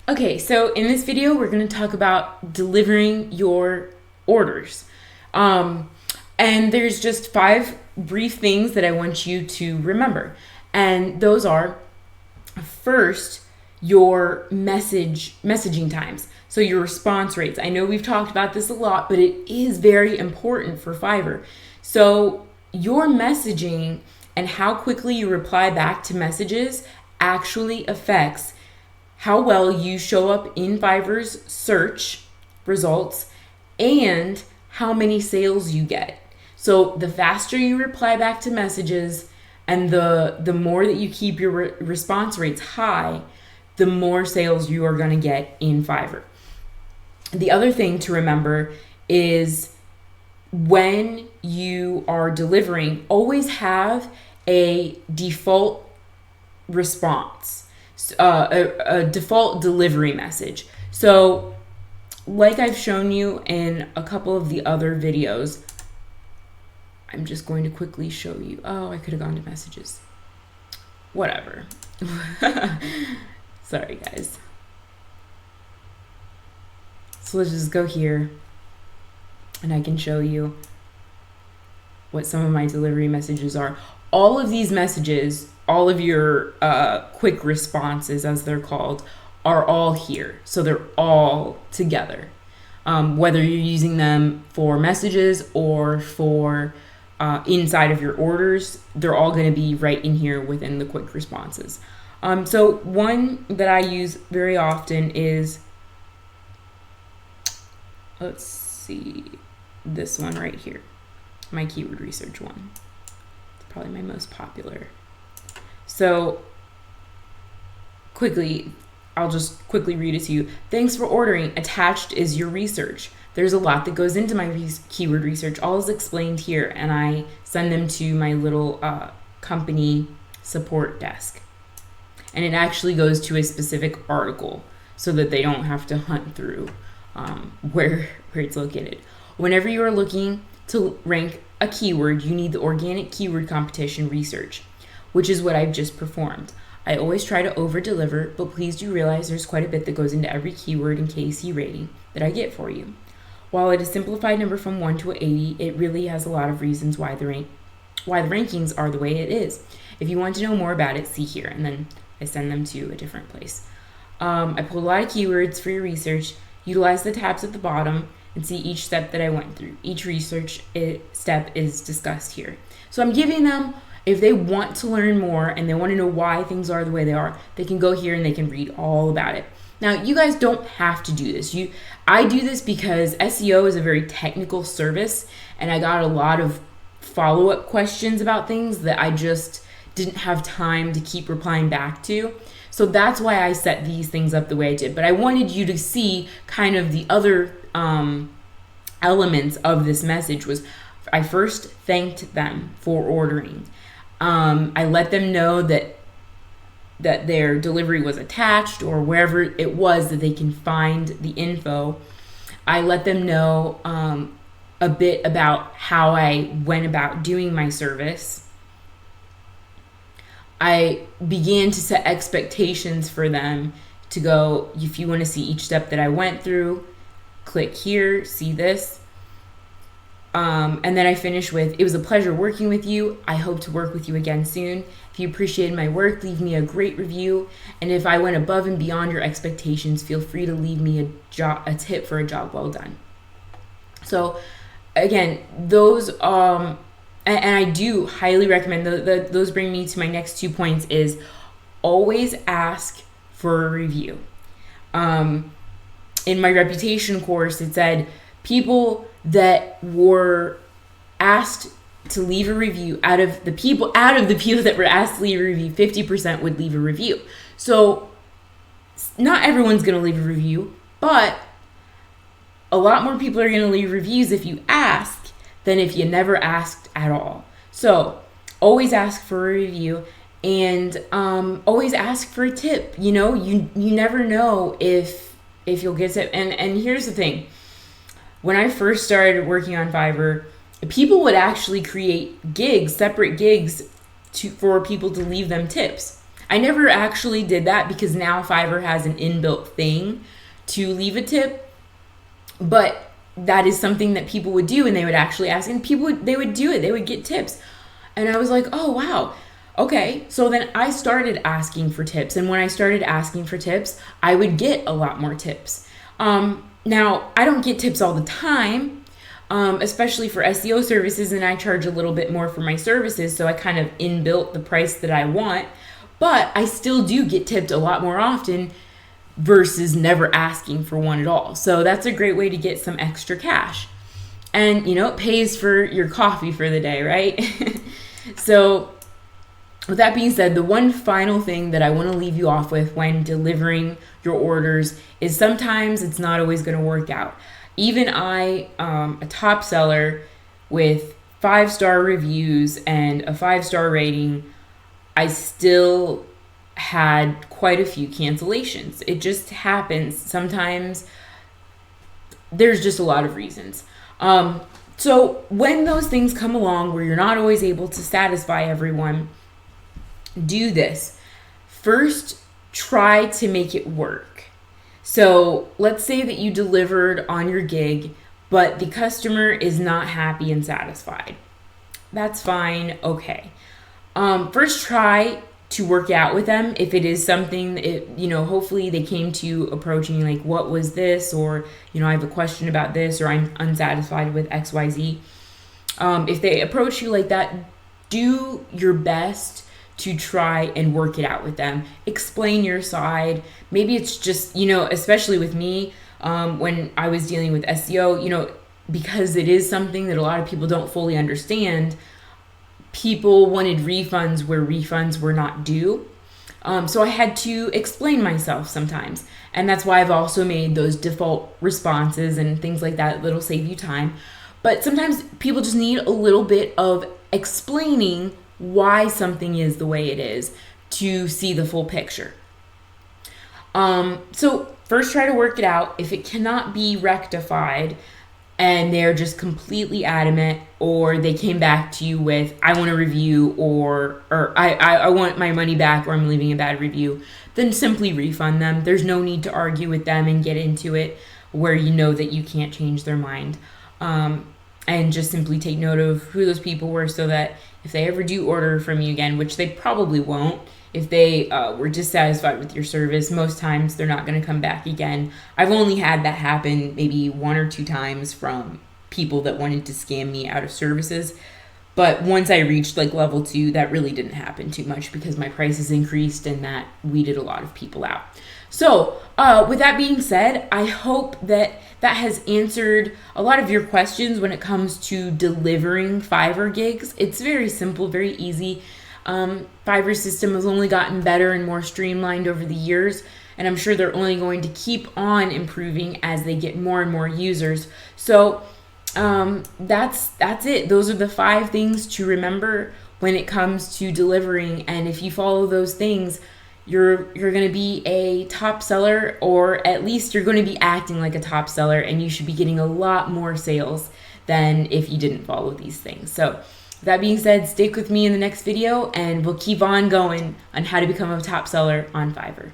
Okay, so in this video, we're going to talk about delivering your orders. Um, and there's just 5 brief things that I want you to remember. And those are first, your messaging times. So your response rates. I know we've talked about this a lot, but it is very important for Fiverr. So your messaging and how quickly you reply back to messages actually affects how well you show up in Fiverr's search results and how many sales you get. So the faster you reply back to messages and the more that you keep your response rates high, the more sales you are going to get in Fiverr. The other thing to remember is when you are delivering, always have a default response, a default delivery message. So, like I've shown you in a couple of the other videos, I'm just going to quickly show you. Oh, I could have gone to messages. Whatever. Sorry, guys. So let's just go here and I can show you what some of my delivery messages are. All of these messages, all of your quick responses, as they're called, are all here. So they're all together. Whether you're using them for messages or for inside of your orders, they're all going to be right in here within the quick responses. So one that I use very often is, let's see, this one right here, my keyword research one. It's probably my most popular. So I'll just quickly read it to you. Thanks for ordering. Attached is your research. There's a lot that goes into my keyword research. All is explained here, and I send them to my little company support desk. And it actually goes to a specific article so that they don't have to hunt through where it's located. Whenever you are looking to rank a keyword, you need the organic keyword competition research, which is what I've just performed. I always try to over-deliver, but please do realize there's quite a bit that goes into every keyword and KC rating that I get for you. While it is a simplified number from 1 to 80, it really has a lot of reasons why the rankings are the way it is. If you want to know more about it, see here, and then I send them to a different place. I pulled a lot of keywords for your research. Utilize the tabs at the bottom and see each step that I went through. Each research step is discussed here. So I'm giving them, if they want to learn more and they want to know why things are the way they are, they can go here and they can read all about it. Now, you guys don't have to do this. I do this because SEO is a very technical service, and I got a lot of follow-up questions about things that I just didn't have time to keep replying back to. So that's why I set these things up the way I did. But I wanted you to see kind of the other elements of this message. Was I first thanked them for ordering. I let them know that their delivery was attached, or wherever it was that they can find the info. I let them know a bit about how I went about doing my service. I began to set expectations for them to go, if you want to see each step that I went through, click here, see this. And then I finish with, it was a pleasure working with you. I hope to work with you again soon. If you appreciated my work, leave me a great review. And if I went above and beyond your expectations, feel free to leave me a tip for a job well done. So again, those, and I do highly recommend, those bring me to my next 2 points, is always ask for a review. In my reputation course, it said people that were asked to leave a review, out of the people that were asked to leave a review, 50% would leave a review. So not everyone's going to leave a review, but a lot more people are going to leave reviews if you ask than if you never asked at all. So always ask for a review, and always ask for a tip. You know, you never know if you'll get it. And here's the thing. When I first started working on Fiverr, people would actually create separate gigs for people to leave them tips. I never actually did that because now Fiverr has an inbuilt thing to leave a tip, but that is something that people would do, and they would actually ask, and they would do it. They would get tips. And I was like, oh, wow. Okay. So then I started asking for tips. And when I started asking for tips, I would get a lot more tips. Now, I don't get tips all the time, especially for SEO services, and I charge a little bit more for my services. So I kind of inbuilt the price that I want, but I still do get tipped a lot more often versus never asking for one at all. So that's a great way to get some extra cash. And, it pays for your coffee for the day, right? So with that being said, the one final thing that I want to leave you off with when delivering your orders is sometimes it's not always going to work out. Even I, a top seller with 5-star reviews and a 5-star rating, I still had quite a few cancellations. It just happens. Sometimes there's just a lot of reasons. So when those things come along where you're not always able to satisfy everyone, do this. First, try to make it work. So let's say that you delivered on your gig, but the customer is not happy and satisfied. That's fine. Okay. First, try to work out with them. If it is something, hopefully they came to you approaching like, what was this? Or, I have a question about this, or I'm unsatisfied with XYZ. If they approach you like that, do your best to try and work it out with them. Explain your side. Maybe it's just, especially with me, when I was dealing with SEO, because it is something that a lot of people don't fully understand, people wanted refunds where refunds were not due. So I had to explain myself sometimes. And that's why I've also made those default responses and things like that that'll save you time. But sometimes people just need a little bit of explaining why something is the way it is to see the full picture. So first try to work it out. If it cannot be rectified, and they're just completely adamant, or they came back to you with, I want a review, or I want my money back, or I'm leaving a bad review, then simply refund them. There's no need to argue with them and get into it where you know that you can't change their mind. And just simply take note of who those people were, so that if they ever do order from you again, which they probably won't, if they were dissatisfied with your service, most times they're not going to come back again. I've only had that happen maybe 1 or 2 times from people that wanted to scam me out of services. But once I reached like level 2, that really didn't happen too much because my prices increased and that weeded a lot of people out. So with that being said, I hope that has answered a lot of your questions when it comes to delivering Fiverr gigs. It's very simple, very easy. Fiverr's system has only gotten better and more streamlined over the years, and I'm sure they're only going to keep on improving as they get more and more users. So that's it. Those are the 5 things to remember when it comes to delivering, and if you follow those things, you're going to be a top seller, or at least you're going to be acting like a top seller, and you should be getting a lot more sales than if you didn't follow these things. So that being said, stick with me in the next video and we'll keep on going on how to become a top seller on Fiverr.